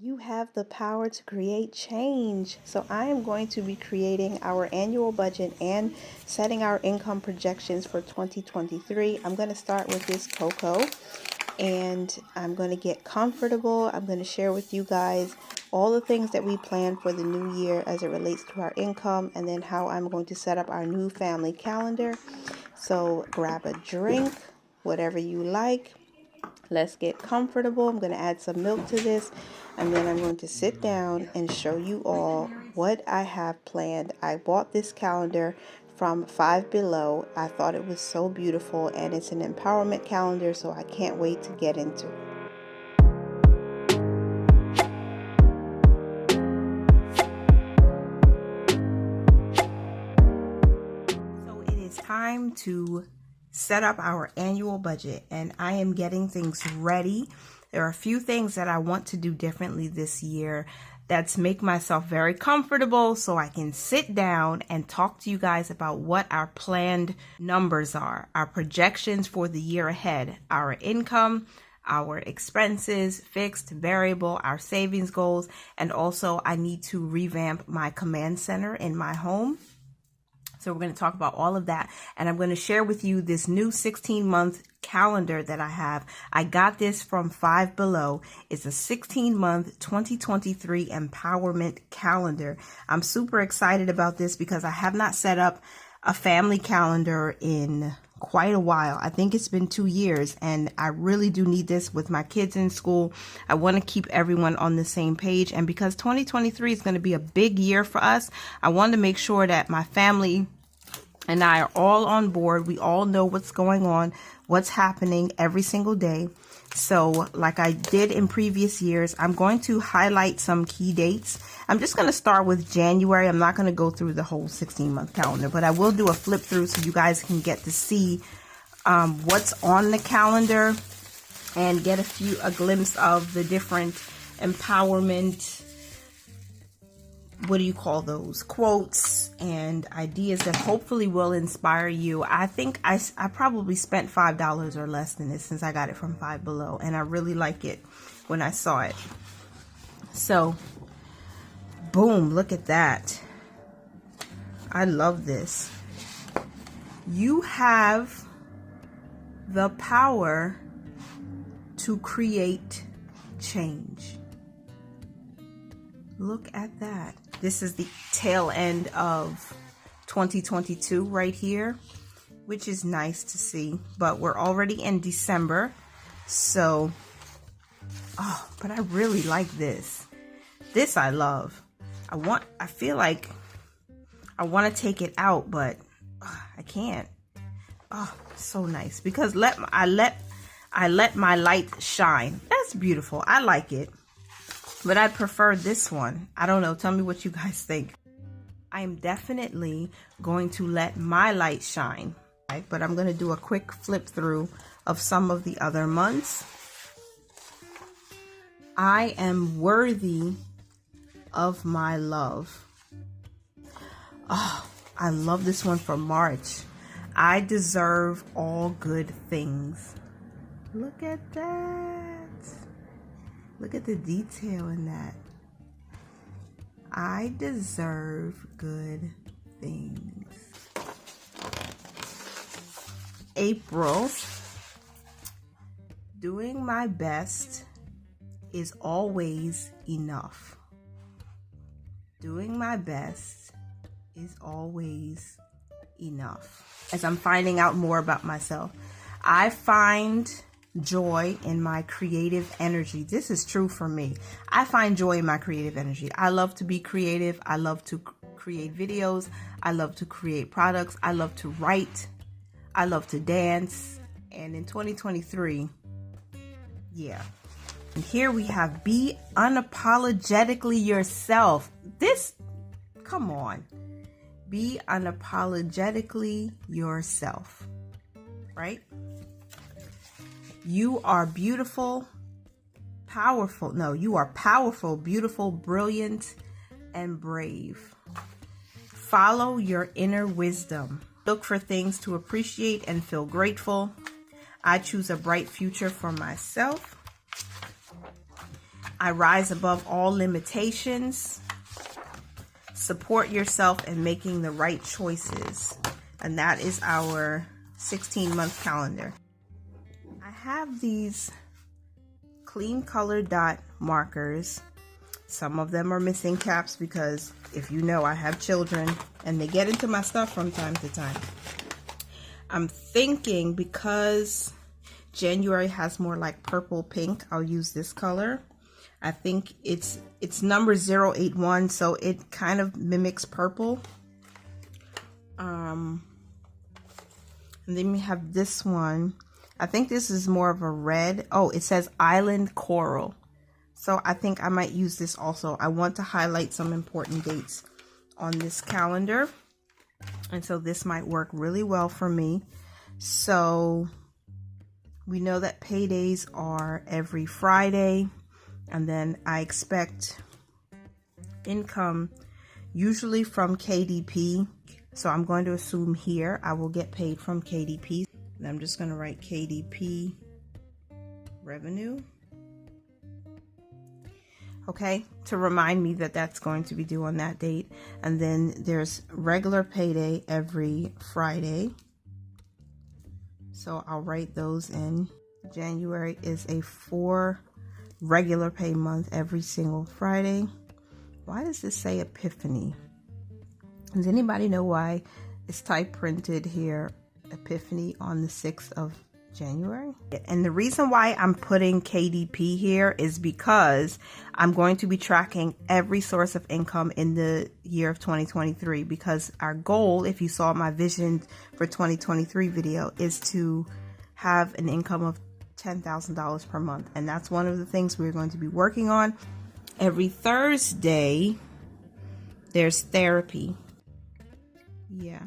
You have the power to create change. So I am going to be creating our annual budget and setting our income projections for 2023. I'm going to start with this cocoa and I'm going to get comfortable. I'm going to share with you guys all the things that we plan for the new year as it relates to our income, and then how I'm going to set up our new family calendar. So grab a drink, whatever you like. Let's get comfortable. I'm going to add some milk to this, and then I'm going to sit down and show you all what I have planned. I bought this calendar from Five Below. I thought it was so beautiful, and it's an empowerment calendar, so I can't wait to get into it. So it is time to set up our annual budget, and I am getting things ready. There are a few things that I want to do differently this year that's make myself very comfortable so I can sit down and talk to you guys about what our planned numbers are, our projections for the year ahead, our income, our expenses, fixed, variable, our savings goals, and also I need to revamp my command center in my home. So we're going to talk about all of that, and I'm going to share with you this new 16-month calendar that I have. I got this from Five Below. It's a 16-month 2023 empowerment calendar. I'm super excited about this because I have not set up a family calendar in quite a while. I think it's been 2 years, and I really do need this with my kids in school. I want to keep everyone on the same page, and because 2023 is going to be a big year for us, I want to make sure that my family and I are all on board. We all know what's going on, what's happening every single day. So like I did in previous years, I'm going to highlight some key dates. I'm just going to start with January. I'm not going to go through the whole 16-month calendar, but I will do a flip through so you guys can get to see what's on the calendar and get a glimpse of the different empowerment, what do you call those, quotes and ideas that hopefully will inspire you. I think I probably spent $5 or less than this since I got it from Five Below, and I really like it when I saw it. So boom, look at that. I love this. You have the power to create change. Look at that. This is the tail end of 2022 right here, which is nice to see, but we're already in December. So, but I really like this. This I love. I feel like I want to take it out, but I can't. Oh, so nice, because I let my light shine. That's beautiful. I like it. But I prefer this one. I don't know. Tell me what you guys think. I am definitely going to let my light shine. Right? But I'm going to do a quick flip through of some of the other months. I am worthy of my love. Oh, I love this one for March. I deserve all good things. Look at that. Look at the detail in that. I deserve good things. April. Doing my best is always enough. Doing my best is always enough. As I'm finding out more about myself, I find joy in my creative energy. This is true for me. I find joy in my creative energy. I love to be creative. I love to create videos. I love to create products. I love to write. I love to dance. And in 2023, yeah. And here we have be unapologetically yourself. This, come on. Be unapologetically yourself. Right? You are beautiful, powerful. No, you are powerful, beautiful, brilliant, and brave. Follow your inner wisdom. Look for things to appreciate and feel grateful. I choose a bright future for myself. I rise above all limitations. Support yourself in making the right choices. And that is our 16-month calendar. I have these clean color dot markers. Some of them are missing caps because, if you know, I have children and they get into my stuff from time to time. I'm thinking because January has more like purple pink, I'll use this color. I think it's number 081, so it kind of mimics purple. And then we have this one. I think this is more of a red. Oh, it says Island Coral. So I think I might use this also. I want to highlight some important dates on this calendar. And so this might work really well for me. So we know that paydays are every Friday. And then I expect income usually from KDP. So I'm going to assume here I will get paid from KDP. And I'm just going to write KDP revenue. Okay, to remind me that that's going to be due on that date. And then there's regular payday every Friday. So I'll write those in. January is a 4 regular pay month every single Friday. Why does this say Epiphany? Does anybody know why it's type printed here, Epiphany, on the 6th of January? And the reason why I'm putting KDP here is because I'm going to be tracking every source of income in the year of 2023, because our goal, if you saw my vision for 2023 video, is to have an income of $10,000 per month. And that's one of the things we're going to be working on. Every Thursday, there's therapy. Yeah.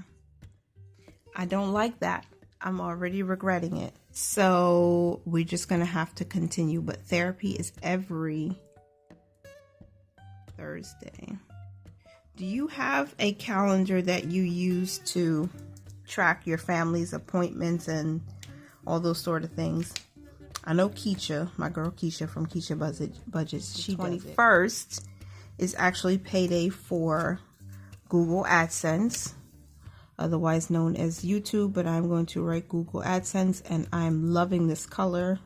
I don't like that. I'm already regretting it. So we're just going to have to continue. But therapy is every Thursday. Do you have a calendar that you use to track your family's appointments and all those sort of things? I know Keisha, my girl Keisha from Keisha Budgets, she 21st is actually payday for Google AdSense, otherwise known as YouTube, but I'm going to write Google AdSense, and I'm loving this color.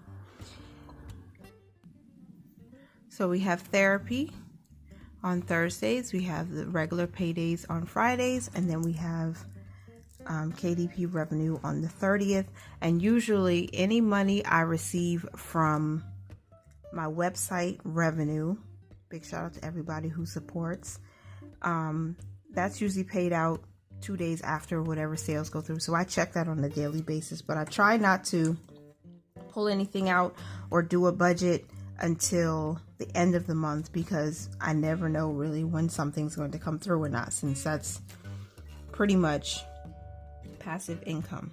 So we have therapy on Thursdays, we have the regular paydays on Fridays, and then we have KDP revenue on the 30th. And usually any money I receive from my website revenue, big shout out to everybody who supports, that's usually paid out 2 days after whatever sales go through. So I check that on a daily basis, but I try not to pull anything out or do a budget until the end of the month, because I never know really when something's going to come through or not, since that's pretty much passive income.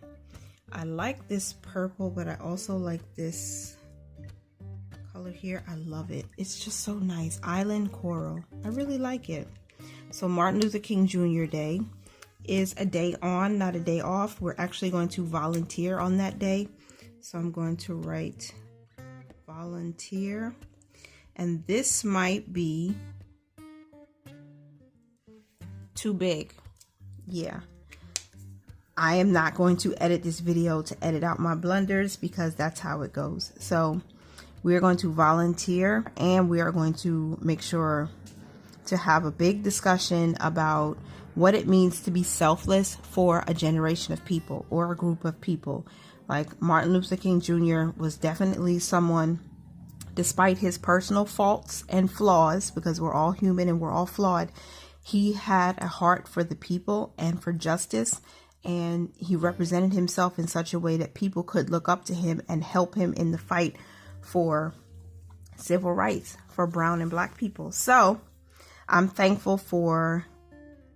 I like this purple, but I also like this color here. I love it. It's just so nice. Island Coral. I really like it. So Martin Luther King Jr. Day is a day on, not a day off. We're actually going to volunteer on that day. So I'm going to write volunteer. And this might be too big. Yeah. I am not going to edit this video to edit out my blunders, because that's how it goes. So we are going to volunteer, and we are going to make sure to have a big discussion about what it means to be selfless for a generation of people or a group of people. Like Martin Luther King Jr. was definitely someone, despite his personal faults and flaws, because we're all human and we're all flawed, he had a heart for the people and for justice. And he represented himself in such a way that people could look up to him and help him in the fight for civil rights for brown and black people. So I'm thankful for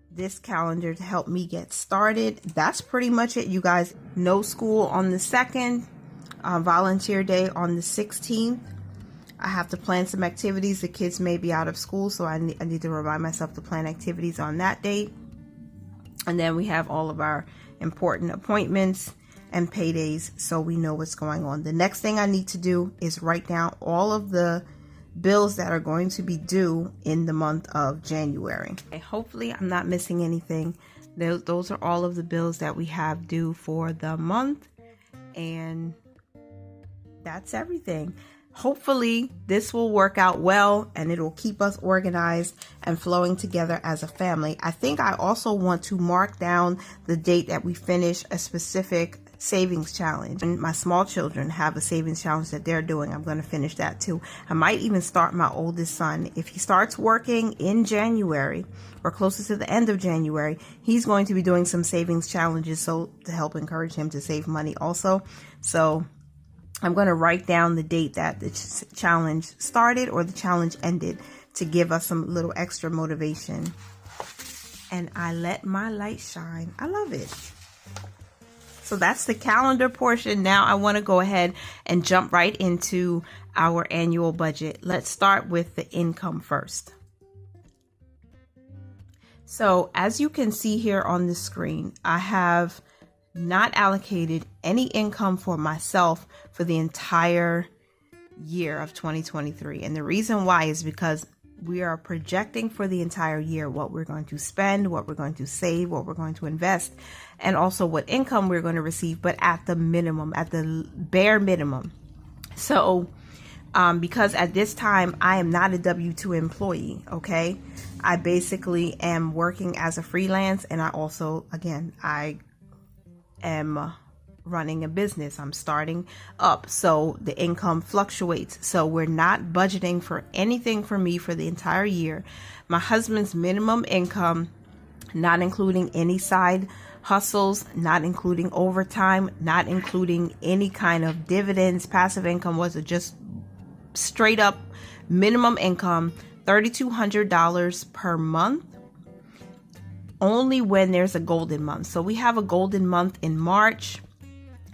this calendar to help me get started. That's pretty much it, you guys. No school on the 2nd, volunteer day on the 16th. I have to plan some activities. The kids may be out of school, so I need to remind myself to plan activities on that date. And then we have all of our important appointments and paydays, so we know what's going on. The next thing I need to do is write down all of the bills that are going to be due in the month of January. Okay, hopefully I'm not missing anything. Those are all of the bills that we have due for the month, and that's everything. Hopefully this will work out well and it will keep us organized and flowing together as a family. I think I also want to mark down the date that we finish a specific savings challenge. And my small children have a savings challenge that they're doing. I'm going to finish that too. I might even start my oldest son. If he starts working in January or closer to the end of January, he's going to be doing some savings challenges, so to help encourage him to save money also. So I'm going to write down the date that the challenge started or the challenge ended to give us some little extra motivation. And I let my light shine. I love it. So that's the calendar portion. Now I want to go ahead and jump right into our annual budget. Let's start with the income first. So as you can see here on the screen, I have not allocated any income for myself for the entire year of 2023. And the reason why is because we are projecting for the entire year what we're going to spend, what we're going to save, what we're going to invest, and also what income we're going to receive, but at the minimum, at the bare minimum. So because at this time, I am not a W-2 employee, okay? I basically am working as a freelance, and I also, again, I am running a business. I'm starting up, so the income fluctuates. So we're not budgeting for anything for me for the entire year. My husband's minimum income, not including any side hustles, not including overtime, not including any kind of dividends, passive income, was just straight up minimum income, $3,200 per month, only when there's a golden month. So we have a golden month in March.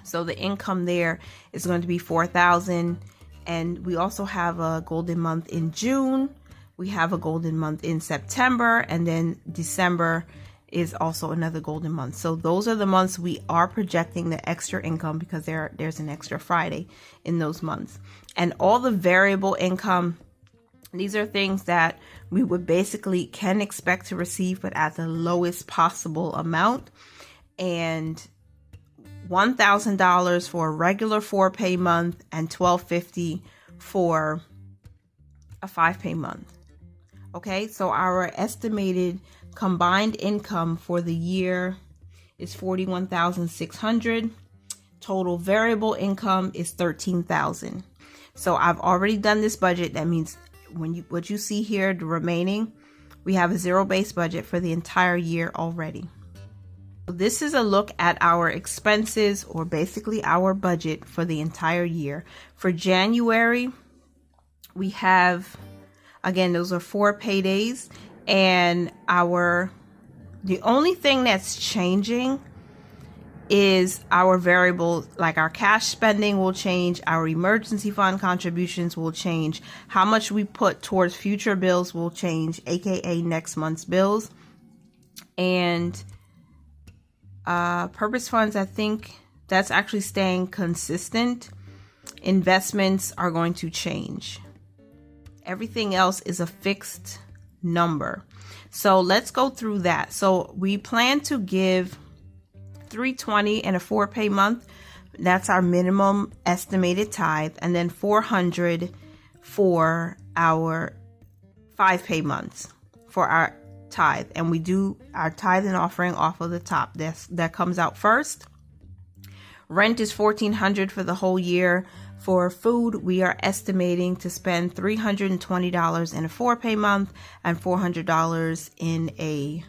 So the income there is going to be $4,000. And we also have a golden month in June. We have a golden month in September. And then December is also another golden month. So those are the months we are projecting the extra income, because there's an extra Friday in those months. And all the variable income, these are things that we would basically can expect to receive, but at the lowest possible amount. And $1,000 for a regular 4-pay month and $1,250 for a 5-pay month. Okay, so our estimated combined income for the year is $41,600. Total variable income is $13,000. So I've already done this budget. That means what you see here, the remaining, we have a zero-based budget for the entire year already. This is a look at our expenses, or basically our budget for the entire year. For January, we have, again, those are 4 paydays, and the only thing that's changing is our variable, like our cash spending will change, our emergency fund contributions will change, how much we put towards future bills will change, aka next month's bills, and purpose funds, I think that's actually staying consistent. Investments are going to change. Everything else is a fixed number. So let's go through that. So we plan to give $320 in a 4-pay month. That's our minimum estimated tithe, and then $400 for our 5-pay months for our tithe. And we do our tithe and offering off of the top. That comes out first. Rent is $1,400 for the whole year. For food, we are estimating to spend $320 in a 4-pay month and $400 in a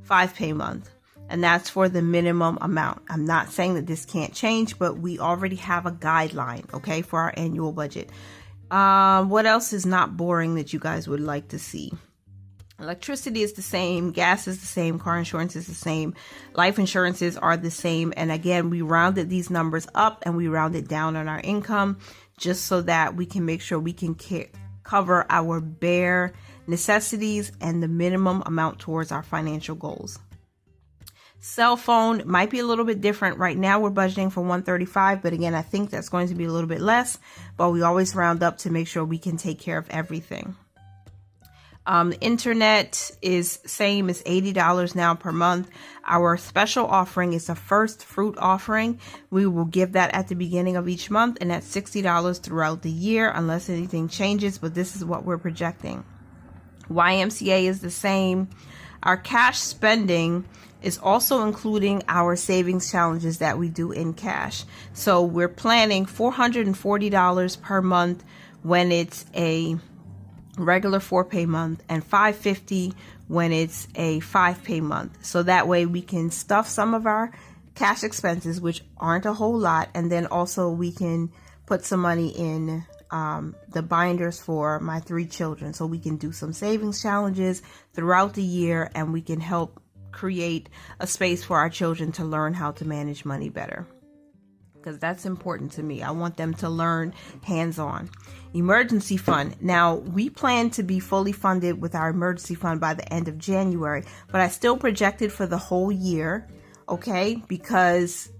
5-pay month. And that's for the minimum amount. I'm not saying that this can't change, but we already have a guideline, okay, for our annual budget. What else is not boring that you guys would like to see? Electricity is the same, gas is the same, car insurance is the same, life insurances are the same. And again, we rounded these numbers up and we rounded down on our income just so that we can make sure we can cover our bare necessities and the minimum amount towards our financial goals. Cell phone might be a little bit different. Right now we're budgeting for $135, but again, I think that's going to be a little bit less, but we always round up to make sure we can take care of everything. The internet is same as $80 now per month. Our special offering is a first fruit offering. We will give that at the beginning of each month, and that's $60 throughout the year unless anything changes, but this is what we're projecting. YMCA is the same. Our cash spending is also including our savings challenges that we do in cash. So we're planning $440 per month when it's a regular 4-pay month, and $550 when it's a 5-pay month. So that way we can stuff some of our cash expenses, which aren't a whole lot, and then also we can put some money in the binders for my 3 children, so we can do some savings challenges throughout the year, and we can help create a space for our children to learn how to manage money better, because that's important to me. I want them to learn hands-on. Emergency fund. Now, we plan to be fully funded with our emergency fund by the end of January, but I still projected for the whole year, okay? Because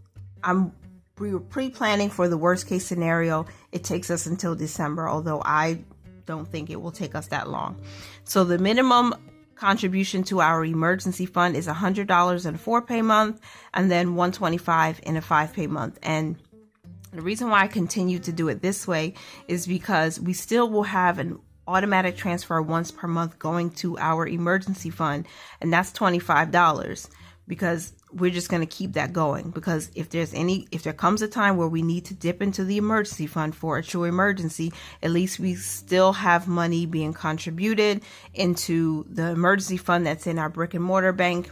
we were pre-planning for the worst case scenario. It takes us until December, although I don't think it will take us that long. So the minimum contribution to our emergency fund is $100 in a 4-pay month, and then $125 in a 5-pay month. And the reason why I continue to do it this way is because we still will have an automatic transfer once per month going to our emergency fund, and that's $25, because we're just going to keep that going. Because if there comes a time where we need to dip into the emergency fund for a true emergency, at least we still have money being contributed into the emergency fund that's in our brick and mortar bank.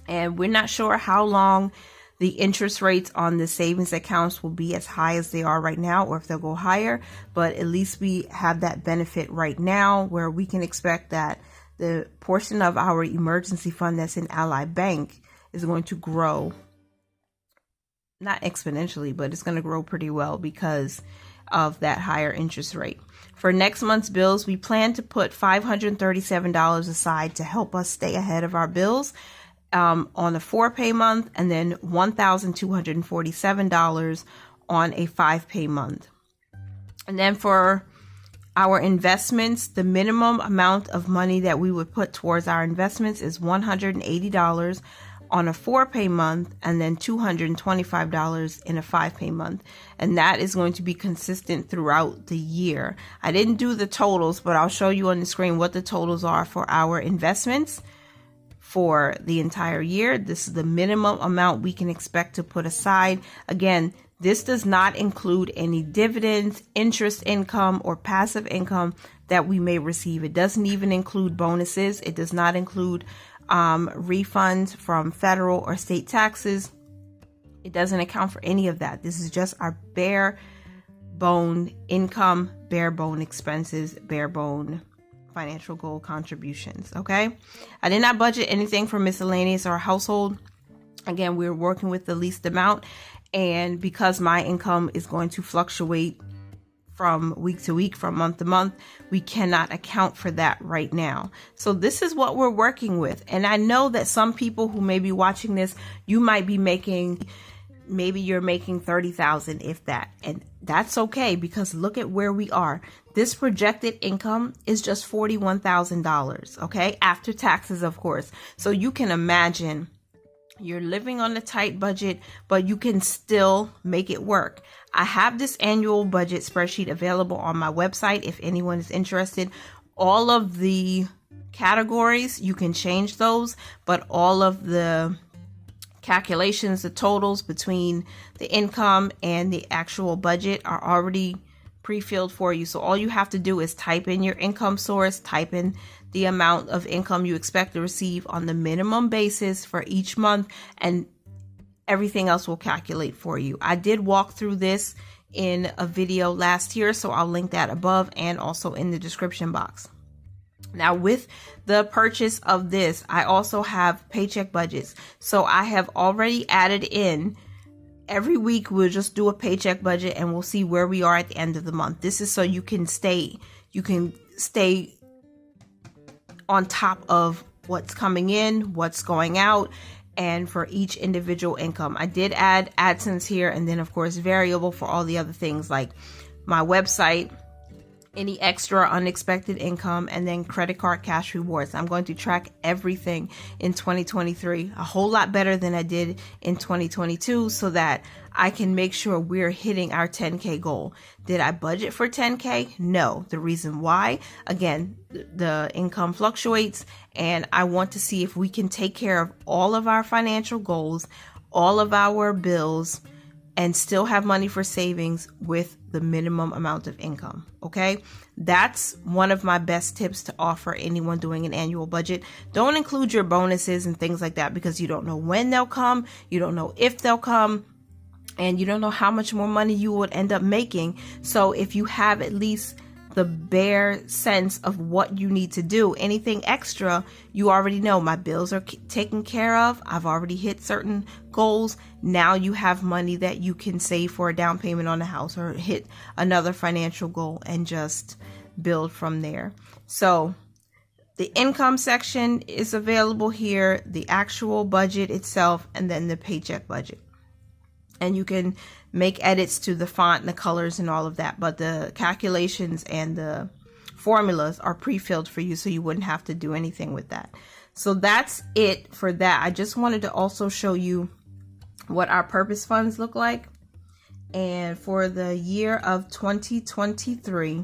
And we're not sure how long the interest rates on the savings accounts will be as high as they are right now, or if they'll go higher, but at least we have that benefit right now, where we can expect that the portion of our emergency fund that's in Ally Bank is going to grow, not exponentially, but it's going to grow pretty well because of that higher interest rate. For next month's bills, we plan to put $537 aside to help us stay ahead of our bills on a 4-pay month, and then $1,247 on a 5-pay month. And then for our investments, the minimum amount of money that we would put towards our investments is $180 on a 4-pay month, and then $225 in a 5-pay month. And that is going to be consistent throughout the year. I didn't do the totals, but I'll show you on the screen what the totals are for our investments for the entire year. This is the minimum amount we can expect to put aside. Again, this does not include any dividends, interest income, or passive income that we may receive. It doesn't even include bonuses. It does not include refunds from federal or state taxes. It doesn't account for any of that. This is just our bare bone income, bare bone expenses, bare bone financial goal contributions. Okay, I did not budget anything for miscellaneous or household. Again, we're working with the least amount, and because my income is going to fluctuate from week to week, from month to month, we cannot account for that right now. So this is what we're working with. And I know that some people who may be watching this, you might be making, maybe you're making $30,000, if that, and that's okay, because look at where we are. This projected income is just $41,000, okay, after taxes, of course. So you can imagine you're living on a tight budget, but you can still make it work. I have this annual budget spreadsheet available on my website if anyone is interested. All of the categories, you can change those, but all of the calculations, the totals between the income and the actual budget are already pre-filled for you. So all you have to do is type in your income source, type in the amount of income you expect to receive on the minimum basis for each month, and everything else will calculate for you. I did walk through this in a video last year, so I'll link that above and also in the description box. Now, with the purchase of this, I also have paycheck budgets. So I have already added in, every week we'll just do a paycheck budget and we'll see where we are at the end of the month. This is so you can stay on top of what's coming in, what's going out, and for each individual income. I did add AdSense here, and then of course variable for all the other things like my website, any extra unexpected income, and then credit card cash rewards. I'm going to track everything in 2023 a whole lot better than I did in 2022 so that I can make sure we're hitting our 10K goal. Did I budget for 10K? No. The reason why, again, the income fluctuates, and I want to see if we can take care of all of our financial goals, all of our bills, and still have money for savings with the minimum amount of income. Okay. That's one of my best tips to offer anyone doing an annual budget. Don't include your bonuses and things like that because you don't know when they'll come. You don't know if they'll come, and you don't know how much more money you would end up making. So if you have at least the bare sense of what you need to do, anything extra, you already know my bills are taken care of. I've already hit certain goals. Now you have money that you can save for a down payment on a house or hit another financial goal and just build from there. So the income section is available here, the actual budget itself, and then the paycheck budget. And you can make edits to the font and the colors and all of that, but the calculations and the formulas are pre-filled for you, so you wouldn't have to do anything with that. So that's it for that. I just wanted to also show you what our purpose funds look like. And for the year of 2023,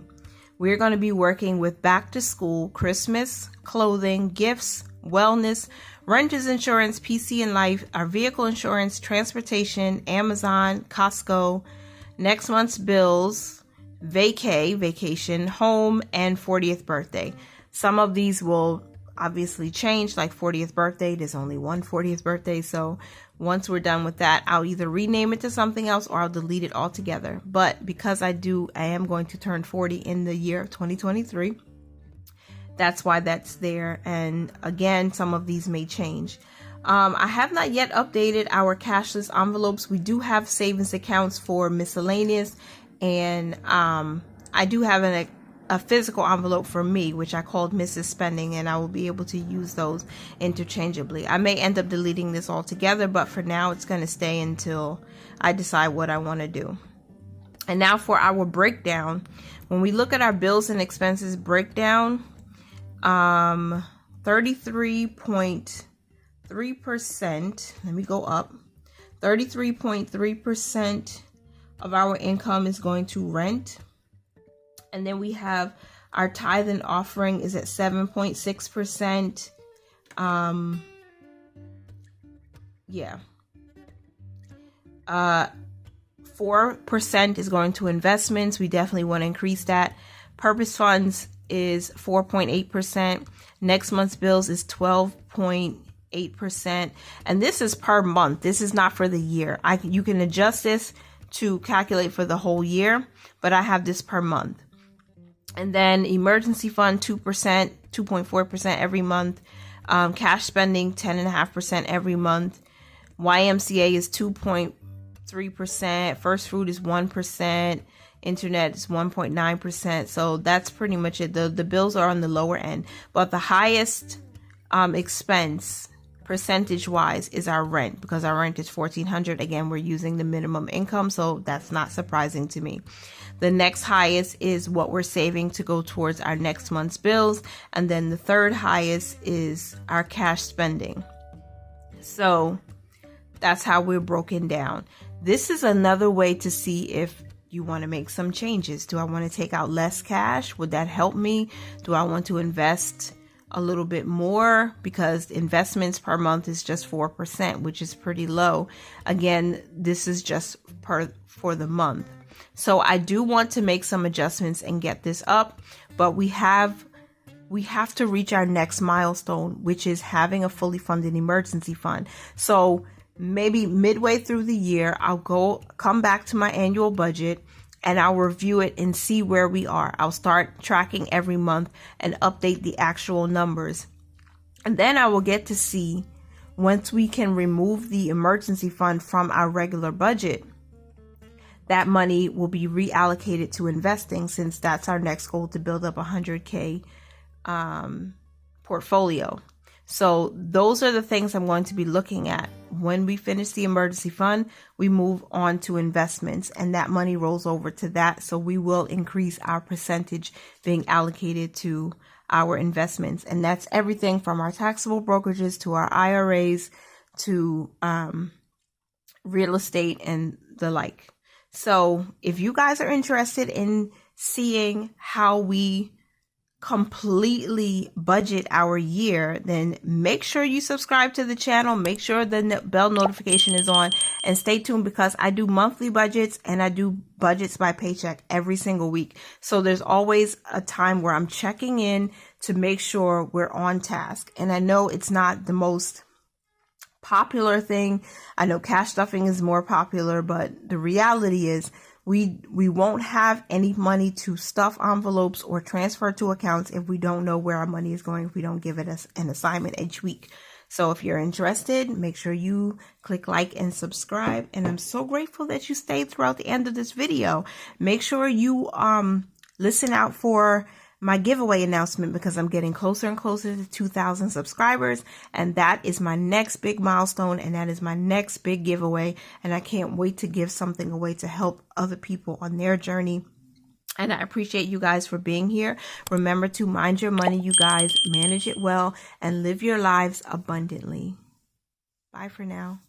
we're going to be working with back to school, Christmas, clothing, gifts, wellness, renters insurance, PC and life, our vehicle insurance, transportation, Amazon, Costco, next month's bills, vacation, home, and 40th birthday. Some of these will obviously change, like 40th birthday. There's only one 40th birthday. So once we're done with that, I'll either rename it to something else or I'll delete it altogether. But because I am going to turn 40 in the year of 2023. That's why that's there. And again, some of these may change. I have not yet updated our cashless envelopes. We do have savings accounts for miscellaneous, and I do have a physical envelope for me, which I called Mrs. Spending, and I will be able to use those interchangeably. I may end up deleting this altogether, but for now it's going to stay until I decide what I want to do. And now for our breakdown. When we look at our bills and expenses breakdown, 33.3%, let me go up, 33.3% of our income is going to rent. And then we have our tithe and offering is at 7.6%. 4% is going to investments. We definitely want to increase that. Purpose funds is 4.8%. Next month's bills is 12.8%. And this is per month. This is not for the year. You can adjust this to calculate for the whole year, but I have this per month. And then emergency fund, 2%, 2.4% every month. Cash spending, 10.5% every month. YMCA is 2.3%. First fruit is 1%. Internet is 1.9%. So that's pretty much it. The bills are on the lower end, but the highest expense percentage wise is our rent, because our rent is $1,400. Again, we're using the minimum income, so that's not surprising to me. The next highest is what we're saving to go towards our next month's bills, and then the third highest is our cash spending. So that's how we're broken down. This is another way to see if you want to make some changes. Do I want to take out less cash? Would that help me? Do I want to invest a little bit more? Because investments per month is just 4%, which is pretty low. Again, this is just for the month. So I do want to make some adjustments and get this up, but we have to reach our next milestone, which is having a fully funded emergency fund. So maybe midway through the year, I'll come back to my annual budget and I'll review it and see where we are. I'll start tracking every month and update the actual numbers. And then I will get to see, once we can remove the emergency fund from our regular budget, that money will be reallocated to investing, since that's our next goal, to build up a 100K portfolio. So those are the things I'm going to be looking at. When we finish the emergency fund, we move on to investments, and that money rolls over to that. So we will increase our percentage being allocated to our investments. And that's everything from our taxable brokerages to our IRAs to real estate and the like. So if you guys are interested in seeing how we completely budget our year, then make sure you subscribe to the channel, make sure the bell notification is on, and stay tuned, because I do monthly budgets and I do budgets by paycheck every single week. So there's always a time where I'm checking in to make sure we're on task. And I know it's not the most popular thing. I know cash stuffing is more popular, but the reality is we won't have any money to stuff envelopes or transfer to accounts if we don't know where our money is going, if we don't give it an assignment each week. So if you're interested, make sure you click like and subscribe. And I'm so grateful that you stayed throughout the end of this video. Make sure you listen out for my giveaway announcement, because I'm getting closer and closer to 2,000 subscribers, and that is my next big milestone, and that is my next big giveaway, and I can't wait to give something away to help other people on their journey. And I appreciate you guys for being here. Remember to mind your money, you guys, manage it well, and live your lives abundantly. Bye for now.